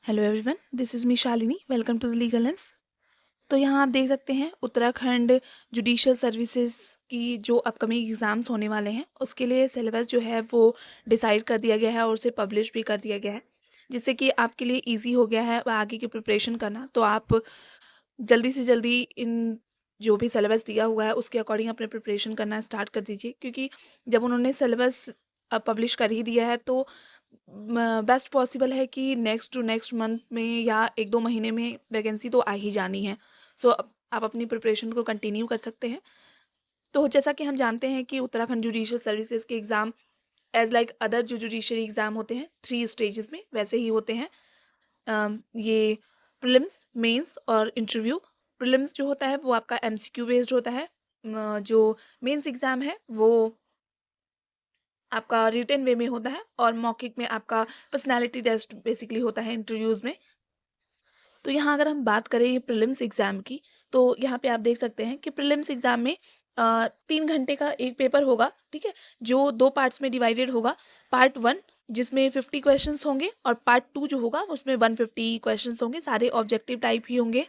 Hello everyone, this is me Shalini. Welcome to the legal lens. तो यहाँ आप देख सकते हैं उत्तराखंड जुडिशियल सर्विसेज की जो अपकमिंग एग्ज़ाम्स होने वाले हैं उसके लिए सिलेबस जो है वो डिसाइड कर दिया गया है और उसे पब्लिश भी कर दिया गया है, जिससे कि आपके लिए इजी हो गया है आगे की प्रिपरेशन करना। तो आप जल्दी से जल्दी इन जो भी सिलेबस दिया हुआ है उसके अकॉर्डिंग अपने प्रिपरेशन करना स्टार्ट कर दीजिए, क्योंकि जब उन्होंने सिलेबस पब्लिश कर ही दिया है तो बेस्ट पॉसिबल है कि नेक्स्ट टू नेक्स्ट मंथ में या 1-2 महीने में वैकेंसी तो आ ही जानी है। सो आप अपनी प्रिपरेशन को कंटिन्यू कर सकते हैं। तो जैसा कि हम जानते हैं कि उत्तराखंड जुडिशियल सर्विसेज के एग्ज़ाम एज़ लाइक अदर जो जुडिशरी एग्ज़ाम होते हैं 3 स्टेजेस में वैसे ही होते हैं। ये प्रीलिम्स, मेंस और इंटरव्यू। प्रीलिम्स जो होता है वो आपका एमसीक्यू बेस्ड होता है। जो मेंस एग्ज़ाम है वो आपका रिटन वे में होता है और मौखिक में आपका पर्सनालिटी टेस्ट बेसिकली होता है इंटरव्यूज़ में। तो यहाँ अगर हम बात करें प्रीलिम्स एग्ज़ाम की, तो यहाँ पे आप देख सकते हैं कि प्रीलिम्स एग्ज़ाम में 3 घंटे का एक पेपर होगा, ठीक है? जो 2 पार्ट्स में डिवाइडेड होगा। पार्ट 1 जिसमें 50 क्वेश्चंस होंगे और पार्ट 2 जो होगा उसमें 150 क्वेश्चंस होंगे, सारे ऑब्जेक्टिव टाइप ही होंगे।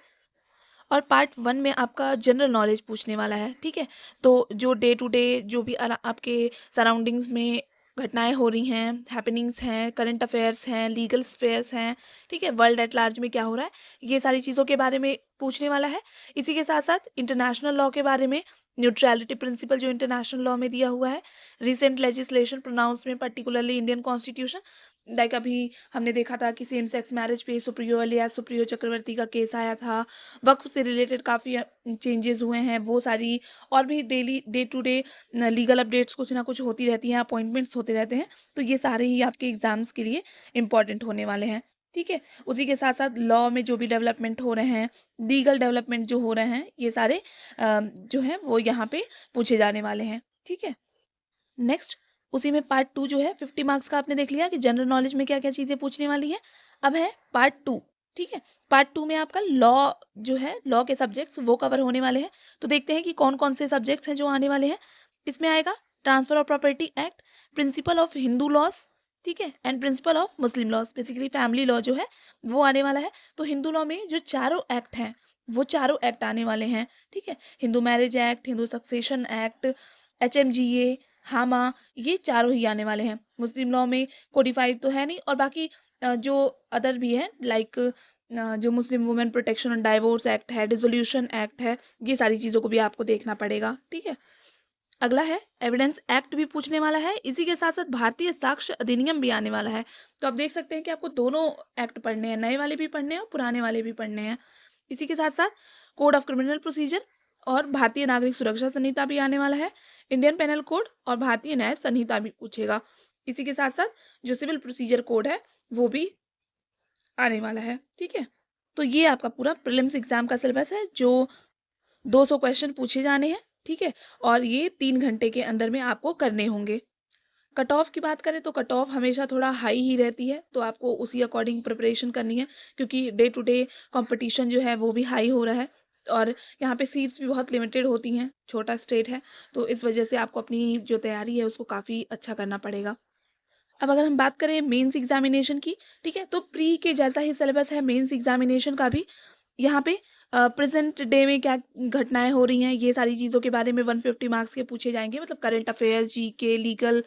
और पार्ट 1 में आपका जनरल नॉलेज पूछने वाला है, ठीक है? तो जो डे टू डे जो भी आपके सराउंडिंग्स में घटनाएँ हो रही हैं, हैपनिंग्स हैं, करंट अफेयर्स हैं, लीगल अफेयर्स हैं, ठीक है? वर्ल्ड एट लार्ज में क्या हो रहा है, ये सारी चीज़ों के बारे में पूछने वाला है। इसी के साथ-साथ इंटरनेशनल लॉ के बारे में, न्यूट्रैलिटी प्रिंसिपल जो इंटरनेशनल लॉ में दिया हुआ है, recent legislation pronouncement particularly Indian constitution. Like अभी हमने देखा था कि सेम सेक्स मैरिज पे सुप्रियो इलियास सुप्रियो चक्रवर्ती का केस आया था। वक्फ से रिलेटेड काफ़ी चेंजेस हुए हैं, वो सारी और भी daily day to day legal updates कुछ ना कुछ होती रहती हैं, अपॉइंटमेंट्स होते रहते हैं। तो ये सारे ही आपके एग्जाम्स के लिए इम्पॉर्टेंट होने वाले हैं, ठीक है? उसी के साथ साथ लॉ में जो भी डेवलपमेंट हो रहे हैं, लीगल डेवलपमेंट जो हो रहे हैं, ये सारे जो हैं वो यहाँ पे पूछे जाने वाले हैं, ठीक है? नेक्स्ट उसी में पार्ट 2 जो है 50 मार्क्स का आपने देख लिया कि जनरल नॉलेज में क्या-क्या चीज़ें पूछने वाली है। अब है पार्ट 2, ठीक है? पार्ट 2 में आपका लॉ जो है, लॉ के सब्जेक्ट्स वो कवर होने वाले हैं। तो देखते हैं कि कौन-कौन से सब्जेक्ट्स हैं जो आने वाले हैं। इसमें आएगा transfer of property act, principle of Hindu laws, ठीक है? And principle of Muslim laws, basically family law जो है वो आने वाला है। तो हिंदू लॉ में जो चारों एक्ट हैं, वो चारों एक्ट आने वाले हैं, ठीक है? Hindu marriage act, Hindu succession act, HMGA, HAMA, ये चारों ही आने वाले हैं। मुस्लिम लॉ में कोडिफाइड तो है नहीं और बाकी जो अदर भी है लाइक जो Muslim women protection and divorce act है, डिसोल्यूशन एक्ट है, ये सारी चीज़ों को भी आपको देखना पड़ेगा, ठीक है? अगला है एविडेंस एक्ट भी पूछने वाला है। इसी के साथ-साथ भारतीय साक्ष्य अधिनियम भी आने वाला है। तो आप देख सकते हैं कि आपको दोनों एक्ट पढ़ने हैं, नए वाले भी पढ़ने हैं और पुराने वाले भी पढ़ने हैं। इसी के साथ-साथ कोड ऑफ क्रिमिनल प्रोसीजर और भारतीय नागरिक सुरक्षा संहिता भी आने वाला है। इंडियन पेनल कोड और भारतीय न्याय संहिता भी पूछेगा। इसी के साथ-साथ जो सिविल प्रोसीजर कोड है, वो भी आने वाला है, ठीक है? तो ये आपका पूरा प्रीलिम्स एग्ज़ाम का सिलेबस है जो 200 क्वेश्चन पूछे जाने हैं, ठीक है? और ये 3 घंटे के अंदर में आपको करने होंगे। कट ऑफ की बात करें तो कट ऑफ हमेशा थोड़ा हाई ही रहती है, तो आपको उसी अकॉर्डिंग प्रिपरेशन करनी है, क्योंकि डे टू डे कंपटीशन जो है वो भी हाई हो रहा है और यहाँ पे सीट्स भी बहुत लिमिटेड होती हैं, छोटा स्टेट है, तो इस वजह से आपको अपनी जो तैयारी है उसको काफ़ी अच्छा करना पड़ेगा। अब अगर हम बात करें मेंस एग्जामिनेशन की, ठीक है? तो प्री के जैसा ही सिलेबस है मेंस एग्जामिनेशन का भी। यहाँ पे प्रेजेंट डे में क्या घटनाएँ हो रही हैं, ये सारी चीज़ों के बारे में 150 मार्क्स के पूछे जाएँगे, मतलब current affairs, GK, legal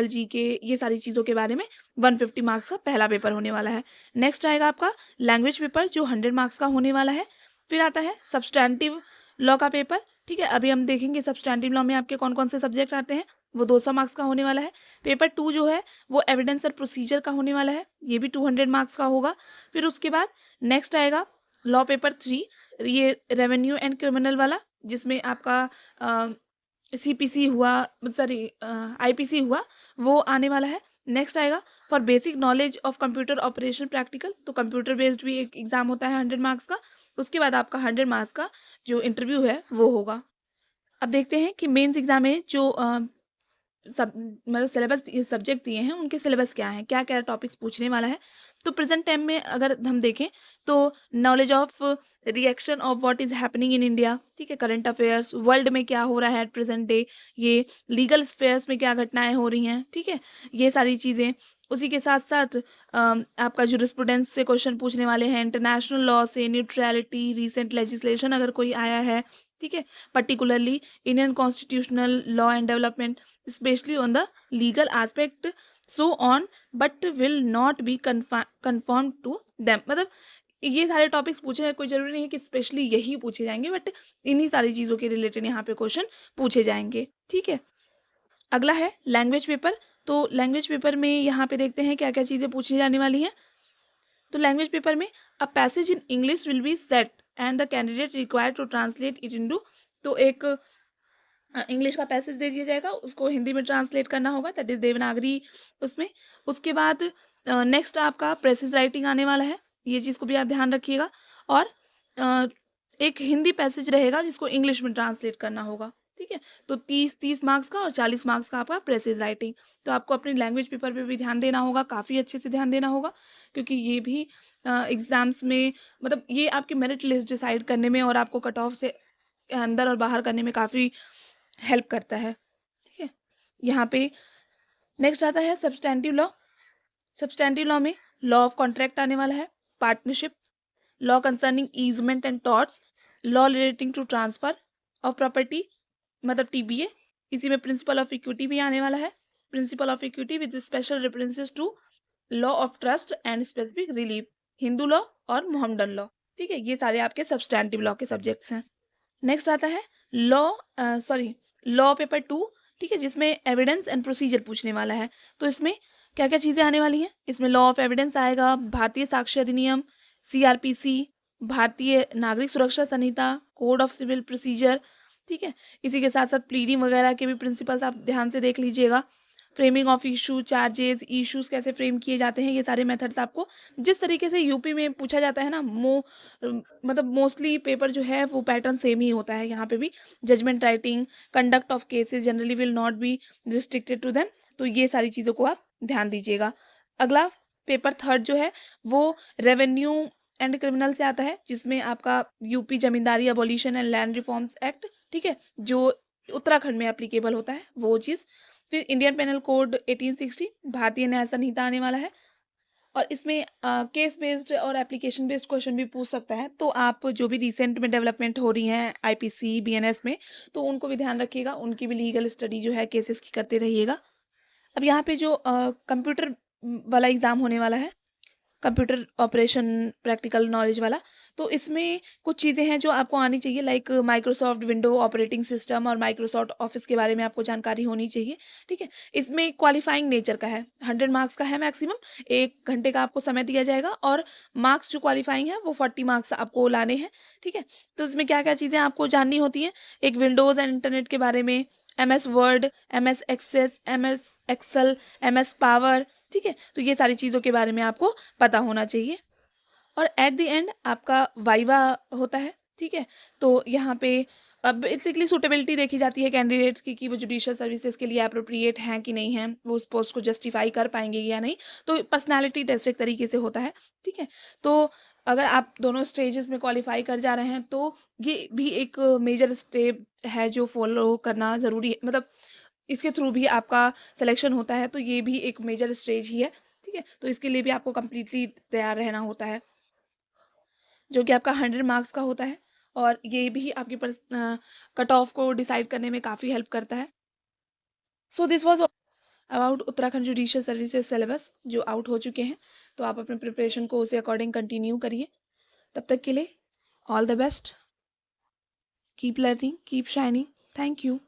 GK, ये सारी चीज़ों के बारे में 150 मार्क्स का पहला पेपर होने वाला है। नेक्स्ट आएगा आपका लैंग्वेज पेपर जो 100 मार्क्स का होने वाला है। फिर आता है सब्सटैंटिव लॉ का पेपर, ठीक है? अभी हम देखेंगे सब्सटैंटिव लॉ में आपके कौन-कौन से सब्जेक्ट आते हैं, वो 200 मार्क्स का होने वाला है। पेपर 2 जो है वो एविडेंस और प्रोसीजर का होने वाला है, ये भी 200 मार्क्स का होगा। फिर उसके बाद नेक्स्ट आएगा लॉ पेपर 3, ये रेवेन्यू एंड क्रिमिनल वाला, जिसमें आपका सीपीसी हुआ, सॉरी आईपीसी हुआ, वो आने वाला है। नेक्स्ट आएगा for basic knowledge of computer operation practical, तो कंप्यूटर बेस्ड भी एक एग्जाम होता है 100 मार्क्स का। उसके बाद आपका 100 मार्क्स का जो इंटरव्यू है वो होगा। अब देखते हैं कि मेंस एग्जाम में जो सब मतलब सिलेबस सब्जेक्ट दिए हैं उनके सिलेबस क्या हैं, क्या क्या टॉपिक्स पूछने वाला है। तो प्रेजेंट टाइम में अगर हम देखें तो knowledge of reaction of what is happening in India, ठीक है, करंट अफेयर्स, वर्ल्ड में क्या हो रहा है एट प्रेजेंट डे, ये लीगल स्फेयर्स में क्या घटनाएं हो रही हैं, ठीक है, ये सारी चीज़ें। उसी के साथ साथ आपका जूरिस्प्रूडेंस से क्वेश्चन पूछने वाले हैं, इंटरनेशनल लॉ से, न्यूट्रलिटी, रीसेंट लेजिस्लेशन अगर कोई आया है, ठीक है, particularly Indian constitutional law and development specially on the legal aspect so on but will not be confirm to them. मतलब ये सारे टॉपिक्स पूछे हैं, कोई जरूरी नहीं है कि स्पेशली यही पूछे जाएंगे, बट इन्हीं सारी चीज़ों के रिलेटेड यहाँ पे क्वेश्चन पूछे जाएंगे, ठीक है। अगला है लैंग्वेज पेपर। तो लैंग्वेज पेपर में यहाँ पे देखते हैं क्या क्या चीज़ें पूछी जाने वाली हैं। तो लैंग्वेज पेपर में a passage in English will be set and the candidate required to translate it into. तो एक इंग्लिश का पैसेज दे दिया जाएगा, उसको हिंदी में ट्रांसलेट करना होगा, दैट इज देवनागरी उसमें। उसके बाद नेक्स्ट आपका प्रेसिज राइटिंग आने वाला है, ये चीज़ को भी आप ध्यान रखिएगा। और अ, एक हिंदी पैसेज रहेगा जिसको इंग्लिश में ट्रांसलेट करना होगा, ठीक है। तो 30 मार्क्स का और 40 मार्क्स का आपका प्रेसिज राइटिंग। तो आपको अपनी लैंग्वेज पेपर पे भी ध्यान देना होगा, काफ़ी अच्छे से ध्यान देना होगा, क्योंकि ये भी एग्ज़ाम्स में मतलब ये आपकी मेरिट लिस्ट डिसाइड करने में और आपको कट ऑफ से अंदर और बाहर करने में काफ़ी हेल्प करता है, ठीक है। यहाँ पे नेक्स्ट आता है सब्सटेंटिव लॉ। सब्सटेंटिव लॉ में लॉ ऑफ कॉन्ट्रैक्ट आने वाला है, partnership, law concerning easement and torts, law relating to transfer of property मतलब टीबीए। इसी में प्रिंसिपल ऑफ इक्विटी भी आने वाला है, principle of equity with special references to law of trust and specific relief, Hindu law और मोहम्मडन लॉ, ठीक है। ये सारे आपके सब्सटेंटिव लॉ के सब्जेक्ट्स हैं। नेक्स्ट आता है लॉ पेपर 2, ठीक है, जिसमें एविडेंस एंड प्रोसीजर पूछने वाला है। तो इसमें क्या क्या चीज़ें आने वाली हैं, इसमें लॉ ऑफ एविडेंस आएगा, भारतीय साक्ष्य अधिनियम, सीआरपीसी, भारतीय नागरिक सुरक्षा संहिता, कोड ऑफ सिविल प्रोसीजर, ठीक है। इसी के साथ साथ प्लीडिंग वगैरह के भी प्रिंसिपल्स आप ध्यान से देख लीजिएगा, framing of issue, charges, issues कैसे फ्रेम किए जाते हैं, ये सारे मेथड्स आपको जिस तरीके से यूपी में पूछा जाता है ना, मतलब मोस्टली पेपर जो है वो पैटर्न सेम ही होता है यहाँ पे भी। Judgment writing, conduct of cases generally will not be restricted to them. तो ये सारी चीज़ों को आप ध्यान दीजिएगा। अगला पेपर 3 जो है वो रेवेन्यू एंड क्रिमिनल से आता है, जिसमें आपका UP zamindari abolition and land reforms act, ठीक है, जो उत्तराखंड में एप्लीकेबल होता है वो चीज़। फिर इंडियन पेनल कोड 1860, भारतीय न्याय संहिता आने वाला है। और इसमें केस बेस्ड और एप्लीकेशन बेस्ड क्वेश्चन भी पूछ सकता है। तो आप जो भी रिसेंट में डेवलपमेंट हो रही हैं आईपीसी बीएनएस में, तो उनको भी ध्यान रखिएगा, उनकी भी लीगल स्टडी जो है केसेस की करते रहिएगा। अब यहाँ पे जो कंप्यूटर वाला एग्ज़ाम होने वाला है, कंप्यूटर ऑपरेशन प्रैक्टिकल नॉलेज वाला, तो इसमें कुछ चीज़ें हैं जो आपको आनी चाहिए, like Microsoft window operating system और माइक्रोसॉफ्ट ऑफिस के बारे में आपको जानकारी होनी चाहिए, ठीक है। इसमें क्वालिफाइंग नेचर का है, 100 मार्क्स का है मैक्सिमम, 1 घंटे का आपको समय दिया जाएगा और मार्क्स जो क्वालिफाइंग है वो 40 मार्क्स आपको लाने हैं, ठीक है। तो इसमें क्या क्या चीज़ें आपको जाननी होती हैं, एक विंडोज़ एंड इंटरनेट के बारे में, MS word, MS access, MS excel, MS power, ठीक है। तो ये सारी चीज़ों के बारे में आपको पता होना चाहिए। और एट द एंड आपका वाइवा होता है, ठीक है। तो यहाँ पे अब बेसिकली सूटेबिलिटी देखी जाती है कैंडिडेट्स की कि वो जुडिशियल सर्विसेज के लिए अप्रोप्रिएट हैं कि नहीं हैं, वो उस पोस्ट को जस्टिफाई कर पाएंगे या नहीं। तो पर्सनालिटी टेस्ट एक तरीके से होता है, ठीक है। तो अगर आप दोनों स्टेजेस में क्वालिफाई कर जा रहे हैं तो ये भी एक मेजर स्टेप है जो फॉलो करना ज़रूरी है, मतलब इसके थ्रू भी आपका सिलेक्शन होता है, तो ये भी एक मेजर स्टेज ही है, ठीक है। तो इसके लिए भी आपको कम्प्लीटली तैयार रहना होता है, जो कि आपका 100 मार्क्स का होता है। और ये भी आपकी कट ऑफ को डिसाइड करने में काफ़ी हेल्प करता है। So this was about Uttarakhand judicial services syllabus जो आउट हो चुके हैं। तो आप अपने प्रिपरेशन को उसे अकॉर्डिंग कंटिन्यू करिए। तब तक के लिए all the best, keep learning, keep shining, thank you.